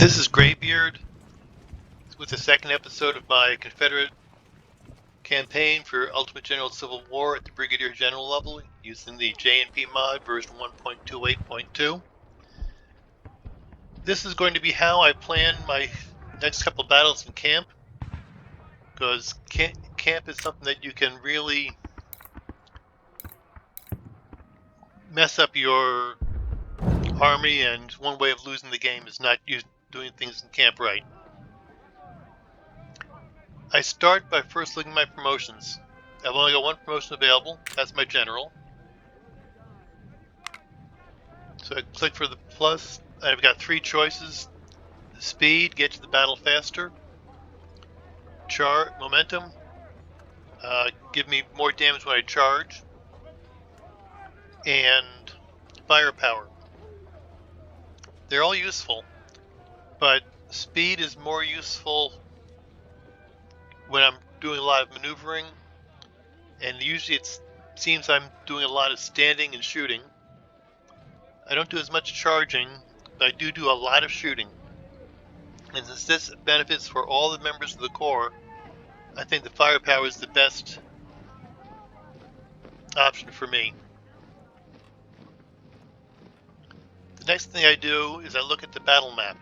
This is Graybeard with the second episode of my Confederate campaign for Ultimate General Civil War at the Brigadier General level using the J&P mod version 1.28.2. This is going to be how I plan my next couple battles in camp, because camp is something that you can really mess up your army, and one way of losing the game is not doing things in camp right. I start by first looking at my promotions. I've only got one promotion available. That's my general. So I click for the plus. I've got three choices: speed, get to the battle faster; momentum, give me more damage when I charge; and firepower. They're all useful, but speed is more useful when I'm doing a lot of maneuvering, and usually it seems I'm doing a lot of standing and shooting. I don't do as much charging, but I do a lot of shooting. And since this benefits for all the members of the Corps, I think the firepower is the best option for me. The next thing I do is I look at the battle map.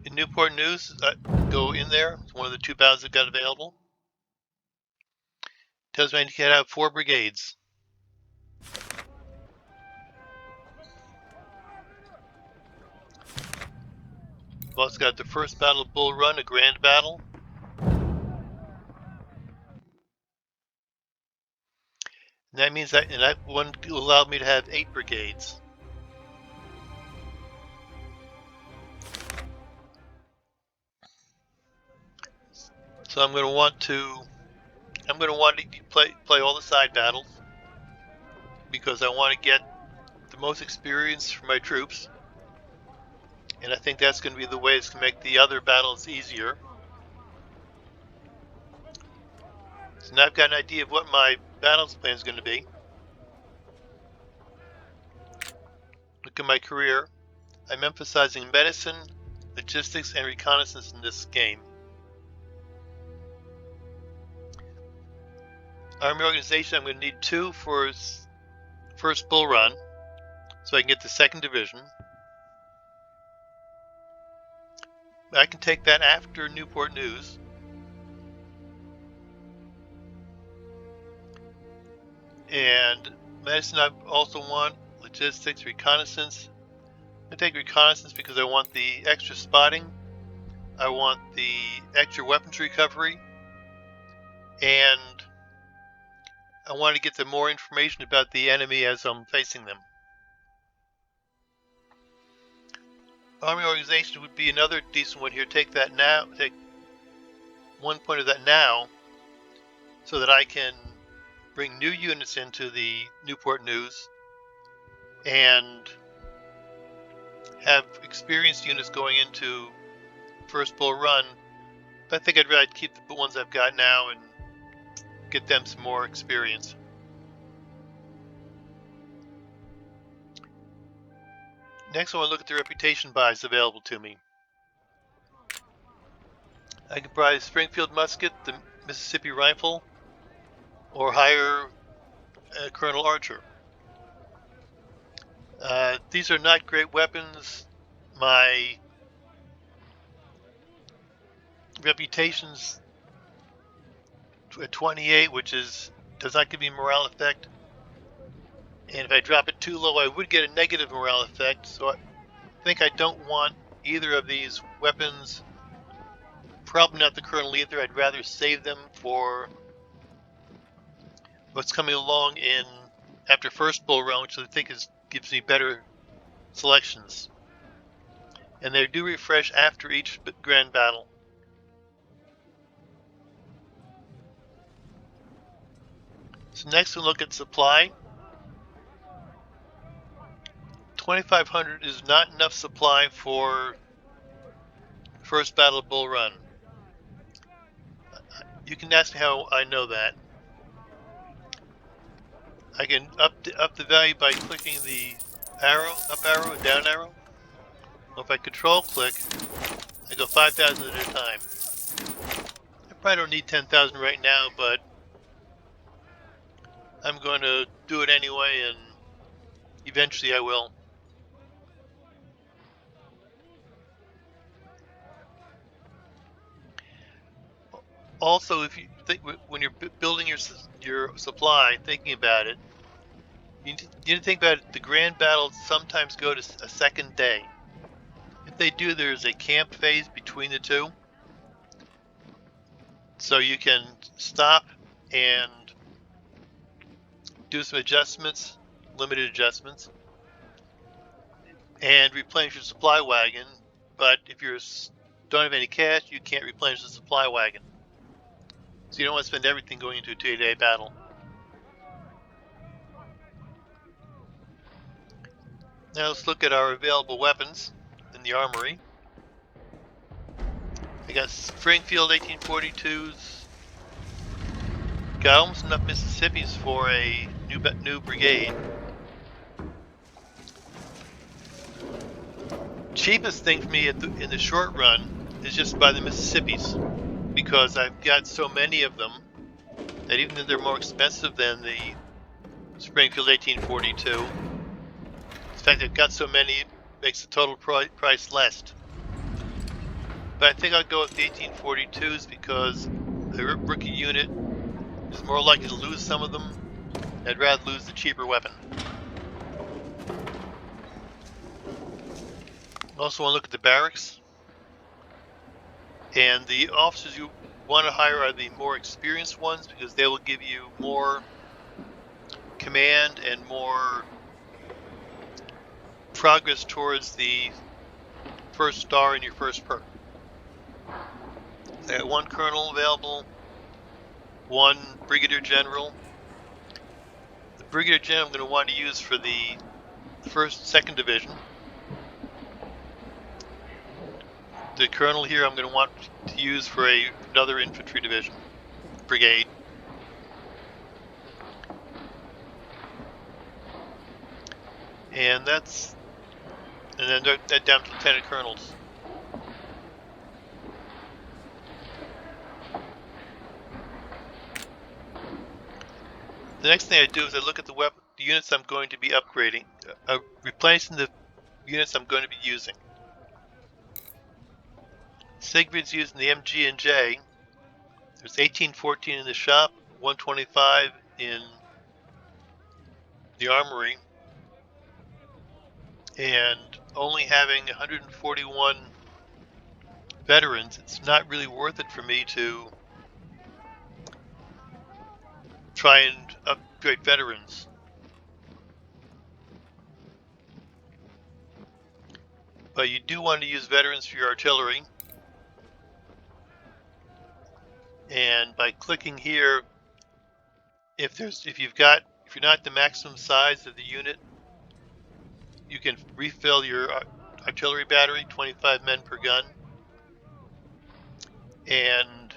In Newport News, I go in there. It's one of the two battles I've got available. It tells me I can have 4 brigades. I've also got the first battle of Bull Run, a grand battle. And that means that one allowed me to have 8 brigades. So I'm going to want to play all the side battles, because I want to get the most experience for my troops, and I think that's going to be the way it's going to make the other battles easier. So now I've got an idea of what my battles plan is going to be. Look at my career. I'm emphasizing medicine, logistics, and reconnaissance in this game. Army organization, I'm going to need 2 for first Bull Run, so I can get the 2nd Division. I can take that after Newport News. And medicine, I also want logistics, reconnaissance. I'm going to take reconnaissance because I want the extra spotting, I want the extra weapons recovery, and I want to get the more information about the enemy as I'm facing them. Army organization would be another decent one here. Take that now. Take 1 point of that now, so that I can bring new units into the Newport News and have experienced units going into first Bull Run. But I think I'd rather keep the ones I've got now and get them some more experience. Next, I want to look at the reputation buys available to me. I can buy Springfield musket, the Mississippi rifle, or hire Colonel Archer. These are not great weapons. My reputation's at 28, which does not give me morale effect. And if I drop it too low, I would get a negative morale effect. So I think I don't want either of these weapons. Probably not the Colonel either. I'd rather save them for what's coming along after first Bull Run, which I think gives me better selections. And they do refresh after each grand battle. So next we'll look at supply. 2,500 is not enough supply for first battle of Bull Run. You can ask me how I know that. I can up the value by clicking the arrow, up arrow and down arrow. Well, if I control click, I go 5,000 at a time. I probably don't need 10,000 right now, but I'm going to do it anyway, and eventually I will. Also, if you think when you're building your supply, thinking about it, you need to think about it. The grand battles sometimes go to a second day. If they do, there's a camp phase between the two, so you can stop and do some adjustments, limited adjustments, and replenish your supply wagon. But if you don't have any cash, you can't replenish the supply wagon. So you don't want to spend everything going into a 2-day battle. Now let's look at our available weapons in the armory. I got Springfield 1842s. Got almost enough Mississippis for a new brigade. Cheapest thing for me in the short run is just buy the Mississippis, because I've got so many of them that even though they're more expensive than the Springfield 1842, the fact that I've got so many makes the total price less. But I think I'll go with the 1842s because the rookie unit is more likely to lose some of them. I'd rather lose the cheaper weapon. Also want to look at the barracks. And the officers you want to hire are the more experienced ones, because they will give you more command and more progress towards the first star in your first perk. I got one colonel available, one brigadier general. The brigadier general I'm going to want to use for the 2nd division. The colonel here I'm going to want to use for another infantry division, brigade. And then that down to lieutenant colonels. The next thing I do is I look at the units I'm going to be upgrading, replacing the units I'm going to be using. Siegfried's using the MG and J. There's 1814 in the shop, 125 in the armory, and only having 141 veterans, it's not really worth it for me to try and upgrade veterans. But you do want to use veterans for your artillery. And by clicking here, if you're not the maximum size of the unit, you can refill your artillery battery, 25 men per gun. And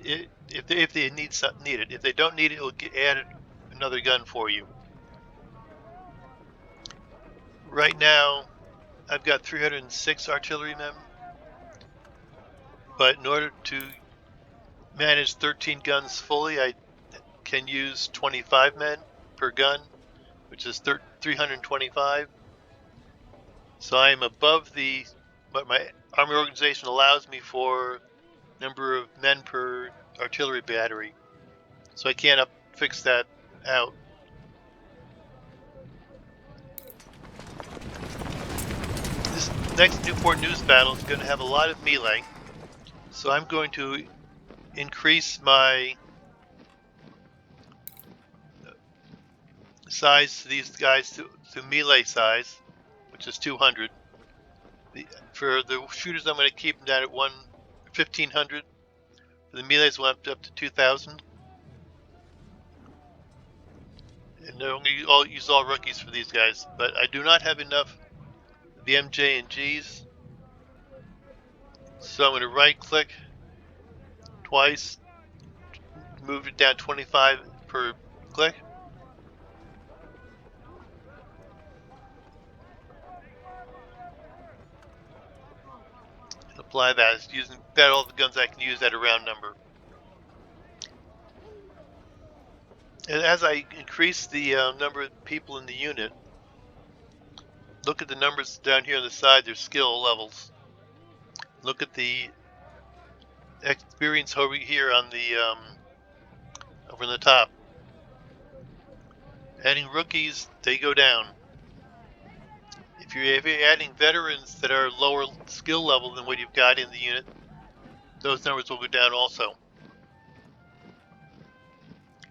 if they need it, if they don't need it, it'll get added another gun for you. Right now, I've got 306 artillery men, but in order to manage 13 guns fully, I can use 25 men per gun, which is 325. So I am above what my army organization allows me for number of men per artillery battery. So I can't fix that out. This next Newport News battle is going to have a lot of melee. So I'm going to increase my size to these guys to melee size, which is 200. For the shooters, I'm going to keep them down at 1,500. For the melees, we'll up to 2,000. And I'm going to use all rookies for these guys, but I do not have enough of the MJ and Gs. So I'm going to right click twice, move it down 25 per Click. And apply that. It's using about all the guns I can use at a round number. And as I increase the number of people in the unit, look at the numbers down here on the side, their skill levels. Look at the experience over here on the over in the top. Adding rookies, they go down. If you're adding veterans that are lower skill level than what you've got in the unit, those numbers will go down also.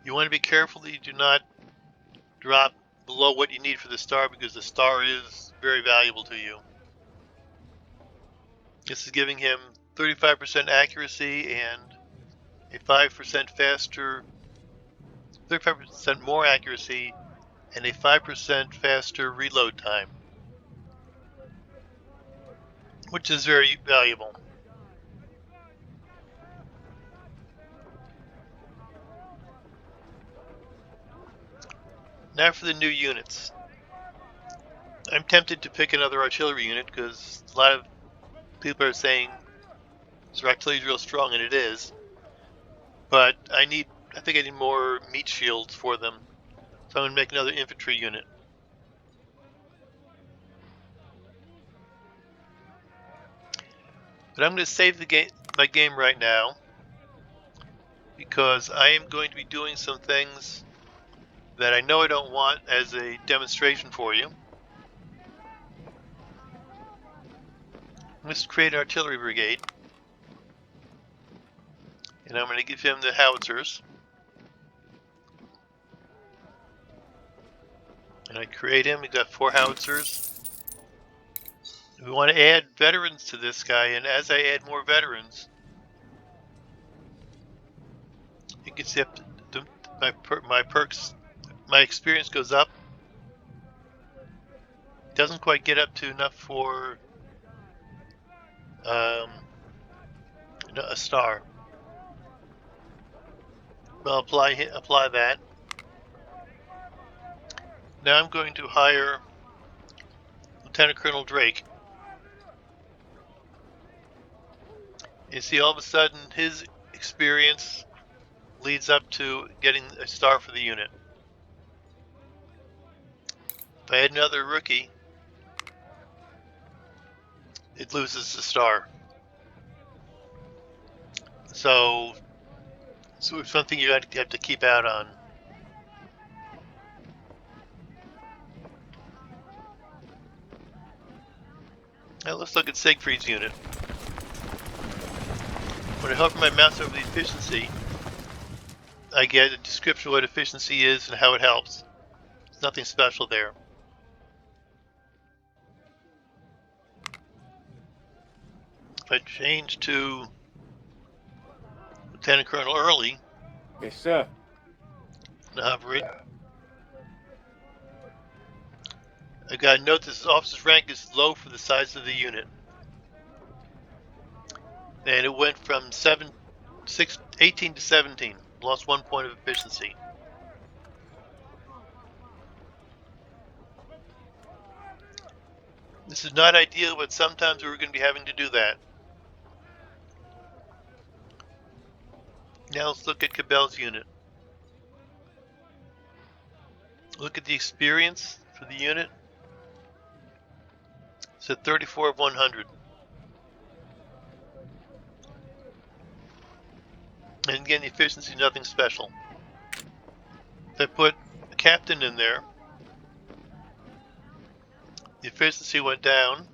You want to be careful that you do not drop below what you need for the star, because the star is very valuable to you. This is giving him 35% accuracy and a 5% faster, 35% more accuracy and a 5% faster reload time, which is very valuable. Now for the new units. I'm tempted to pick another artillery unit because a lot of people are saying this artillery is real strong, and it is. But I think I need more meat shields for them. So I'm going to make another infantry unit. But I'm going to save my game right now, because I am going to be doing some things that I know I don't want as a demonstration for you. Let's create an artillery brigade, and I'm going to give him the howitzers. And I create him. He's got 4 howitzers. We want to add veterans to this guy, and as I add more veterans, you can see my perks, my experience goes up. Doesn't quite get up to enough for a star. Well, apply that. Now I'm going to hire Lieutenant Colonel Drake. You see, all of a sudden, his experience leads up to getting a star for the unit. If I add another rookie, it loses the star. So it's something you have to keep out on. Now let's look at Siegfried's unit. When I hover my mouse over the efficiency, I get a description of what efficiency is and how it helps. There's nothing special there. If I change to Lieutenant Colonel Early, Yes, sir. and hover it, I've got to note this officer's rank is low for the size of the unit. And it went from 18 to 17. Lost 1 point of efficiency. This is not ideal, but sometimes we're going to be having to do that. Now let's look at Cabell's unit. Look at the experience for the unit. It's at 34 of 100. And again, the efficiency, nothing special. If I put a captain in there, the efficiency went down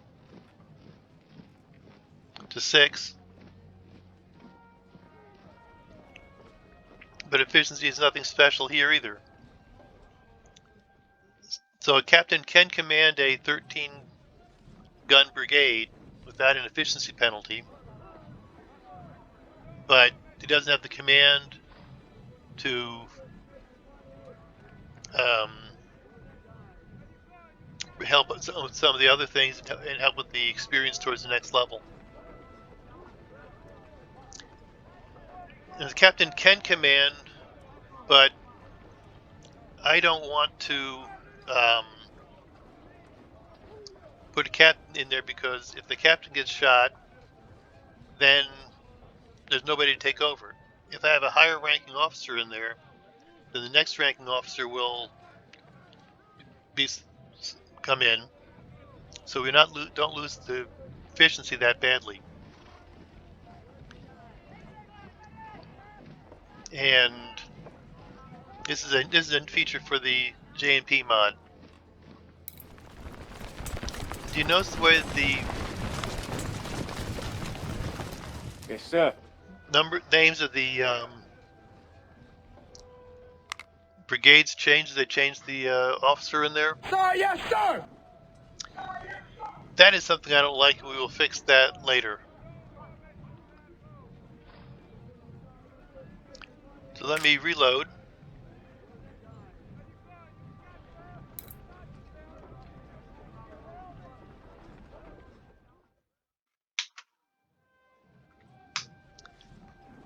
to 6. But efficiency is nothing special here either. So a captain can command a 13-gun brigade without an efficiency penalty, but he doesn't have the command to help with some of the other things and help with the experience towards the next level. And the captain can command, but I don't want to put a captain in there, because if the captain gets shot, then there's nobody to take over. If I have a higher ranking officer in there, then the next ranking officer will come in, so we don't lose the efficiency that badly. And this is a feature for the J&P mod. Do you notice the way the Yes, sir. names of the brigades changed? They changed the officer in there. Sir, yes, sir. That is something I don't like, and we will fix that later. So let me reload.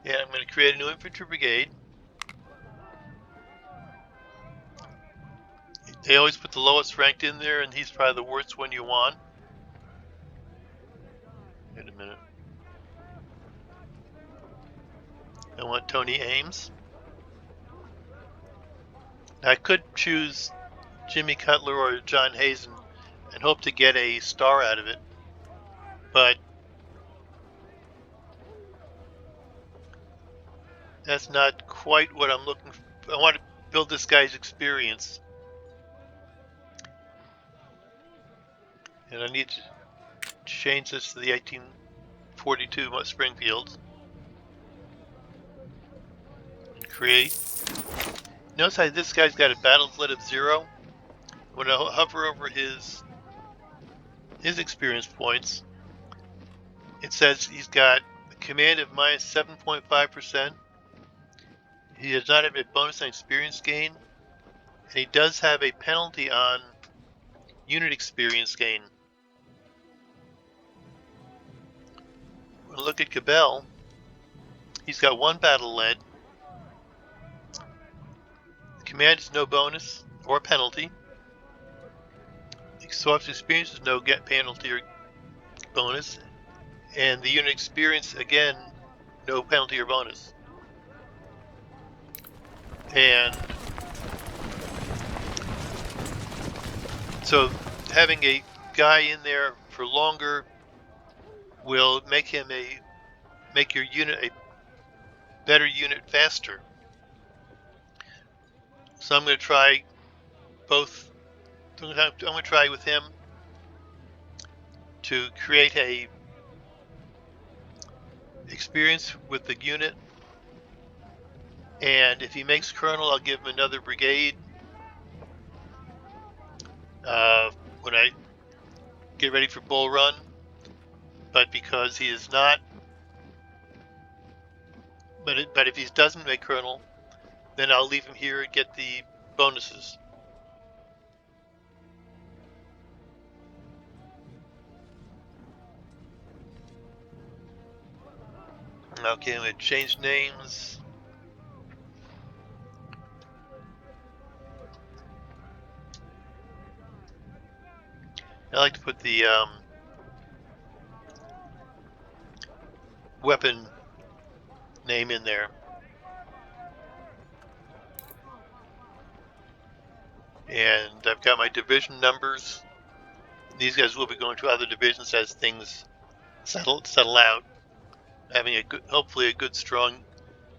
And I'm going to create a new infantry brigade. They always put the lowest ranked in there, and he's probably the worst one you want. Wait a minute. I want Tony Ames. I could choose Jimmy Cutler or John Hazen and hope to get a star out of it, but that's not quite what I'm looking for. I want to build this guy's experience, and I need to change this to the 1842 Springfield and create. Notice how this guy's got a battle flood of 0. When I hover over his experience points, it says he's got a command of minus 7.5%. He does not have a bonus on experience gain, and he does have a penalty on unit experience gain. When I look at Cabell, he's got 1 battle lead. The command is no bonus or penalty. Soft experience is no get penalty or bonus, and the unit experience, again, no penalty or bonus. And so having a guy in there for longer will make your unit a better unit faster. So I'm going to try both. I'm going to try with him to create a experience with the unit, and if he makes colonel, I'll give him another brigade when I get ready for Bull Run. But because he is not, but if he doesn't make colonel, then I'll leave him here and get the bonuses. Okay, I'm going to change names. I like to put the weapon name in there. And I've got my division numbers. These guys will be going to other divisions as things settle out. Having hopefully a good, strong,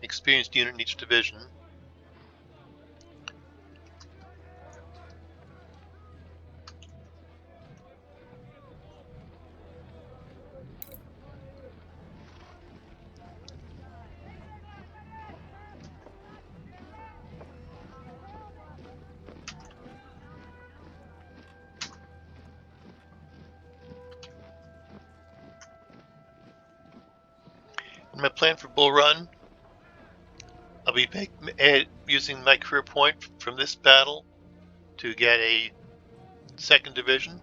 experienced unit in each division. In my plan for Bull Run, I'll be using my career point from this battle to get a 2nd division.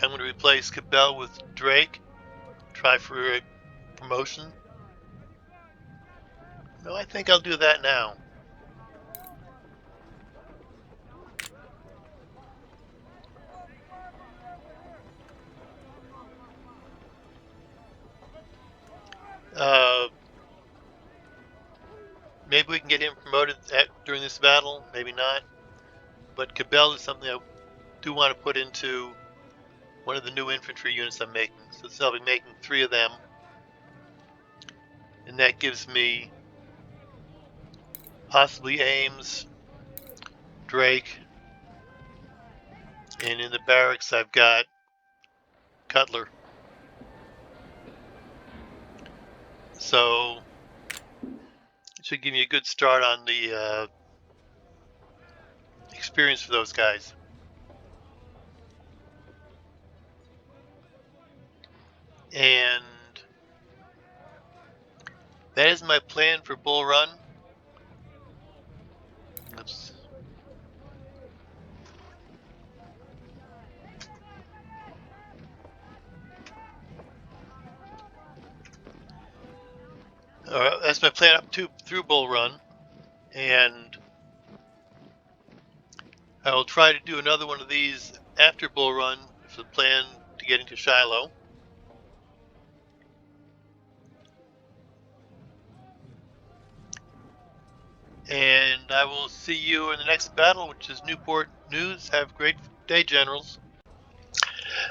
I'm going to replace Cabell with Drake, try for a promotion. No, I think I'll do that now. Maybe we can get him promoted during this battle, maybe not. But Cabell is something I do want to put into one of the new infantry units I'm making. So I'll be making 3 of them. And that gives me possibly Ames, Drake, and in the barracks I've got Cutler. So it should give me a good start on the experience for those guys. And that is my plan for Bull Run. Oops. That's my plan up to through Bull Run, and I will try to do another one of these after Bull Run if the plan to get into Shiloh. And I will see you in the next battle, which is Newport News. Have a great day, Generals.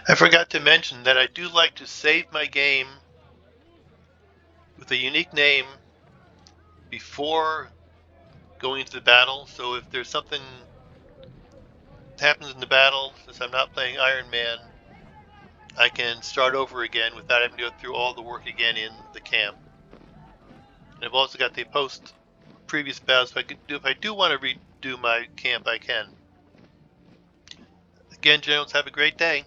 I forgot to mention that I do like to save my game with a unique name before going into the battle. So if there's something that happens in the battle, since I'm not playing Iron Man, I can start over again without having to go through all the work again in the camp. And I've also got the post previous battles. If I do want to redo my camp, I can. Again, Generals, have a great day.